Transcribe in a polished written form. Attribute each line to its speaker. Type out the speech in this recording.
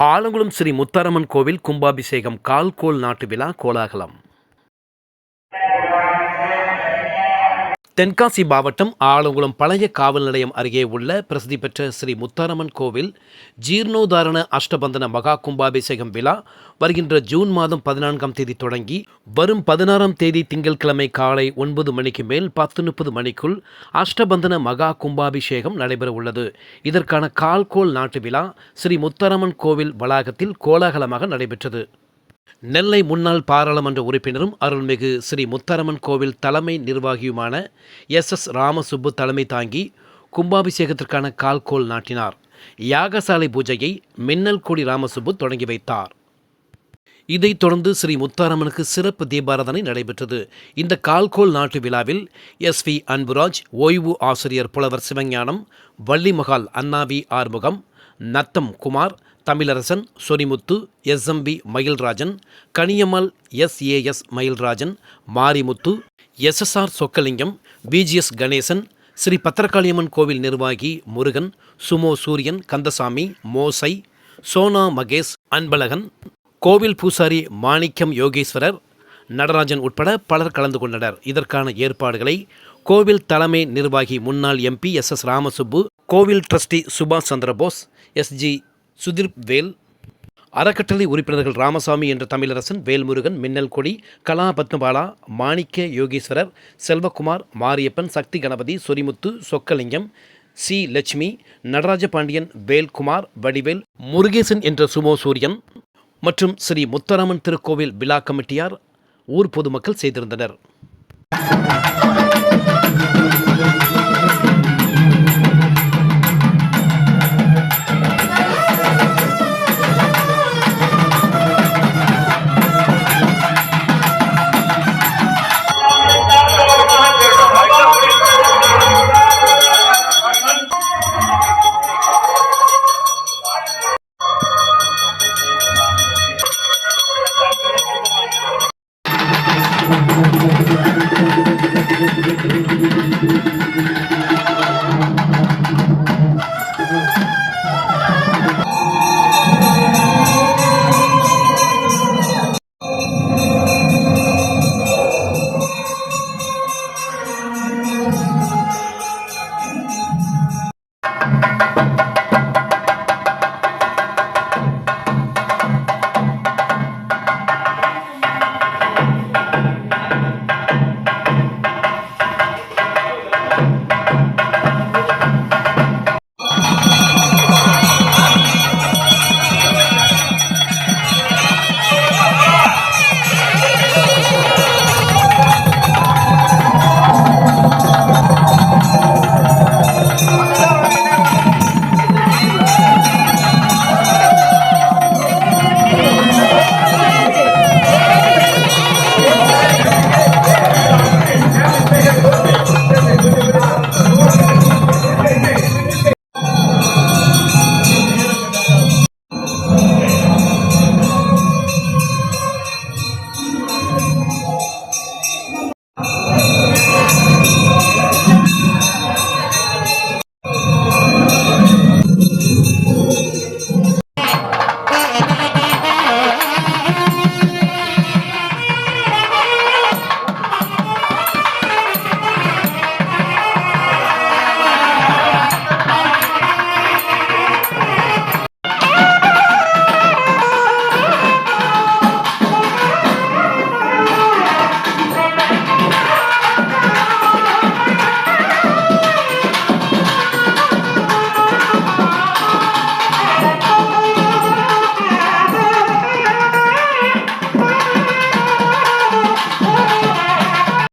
Speaker 1: ஆலங்குளம் ஸ்ரீ முத்தாரம்மன் கோவில் கும்பாபிஷேகம் கால்கோள் நாட்டு விழா கோலாகலம். தென்காசி மாவட்டம் ஆலங்குளம் பழைய காவல் நிலையம் அருகே உள்ள பிரசித்தி பெற்ற ஸ்ரீ முத்தாரம்மன் கோவில் ஜீர்ணோதாரண அஷ்டபந்தன மகா கும்பாபிஷேகம் விழா வருகின்ற ஜூன் மாதம் 14ஆம் தேதி தொடங்கி வரும் 16ஆம் தேதி திங்கட்கிழமை காலை 9 மணிக்கு மேல் 10:30 மணிக்குள் அஷ்டபந்தன மகா கும்பாபிஷேகம் நடைபெற உள்ளது. இதற்கான கால்கோள் நாட்டு விழா ஸ்ரீ முத்தாரம்மன் கோவில் வளாகத்தில் கோலாகலமாக நடைபெற்றது. நெல்லை முன்னாள் பாராளுமன்ற உறுப்பினரும் அருள்மிகு ஸ்ரீ முத்தாரம்மன் கோவில் தலைமை நிர்வாகியுமான எஸ். ராமசுப்பு தலைமை தாங்கி கும்பாபிஷேகத்திற்கான கால்கோள் நாட்டினார். யாகசாலை பூஜையை மின்னல் கொடி ராமசுப்பு தொடங்கி வைத்தார். இதைத் தொடர்ந்து ஸ்ரீ முத்தாரம்மனுக்கு சிறப்பு தீபாராதனை நடைபெற்றது. இந்த கால்கோள் நாட்டு விழாவில் எஸ்.வி. அன்புராஜ், ஓய்வு ஆசிரியர் புலவர் சிவஞானம், வள்ளிமகால் அண்ணாவி ஆறுமுகம், நத்தம் குமார், தமிழரசன், சொரிமுத்து, எஸ்.எம்.பி. மயில்ராஜன், கனியம்மாள், எஸ்.ஏ.எஸ். மயில்ராஜன், மாரிமுத்து, எஸ்.எஸ்.ஆர். சொக்கலிங்கம், வி.ஜி.எஸ். கணேசன், ஸ்ரீ பத்திரகாளியம்மன் கோவில் நிர்வாகி முருகன், சுமோ சூரியன், கந்தசாமி, மோசை, சோனா மகேஷ், அன்பழகன், கோவில் பூசாரி மாணிக்கம் யோகேஸ்வரர், நடராஜன் உட்பட பலர் கலந்து கொண்டனர். இதற்கான ஏற்பாடுகளை கோவில் தலைமை நிர்வாகி முன்னாள் எம்பி எஸ். ராமசுப்பு, கோவில் ட்ரஸ்டி சுபாஷ் சந்திரபோஸ், எஸ்.ஜி. சுதீர் வேல், அறக்கட்டளை உறுப்பினர்கள் ராமசாமி என்ற தமிழரசன், வேல்முருகன், மின்னல் கொடி, கலா பத்மபாலா, மாணிக்க யோகேஸ்வரர், செல்வகுமார், மாரியப்பன், சக்தி கணபதி, சொரிமுத்து, சொக்கலிங்கம், சி. லட்சுமி, நடராஜ பாண்டியன், வேல்குமார், வடிவேல், முருகேசன் என்ற சுமோ சூரியன் மற்றும் ஸ்ரீ முத்தாரம்மன் திருக்கோவில் விழா கமிட்டியார் ஊர் பொதுமக்கள் செய்திருந்தனர்.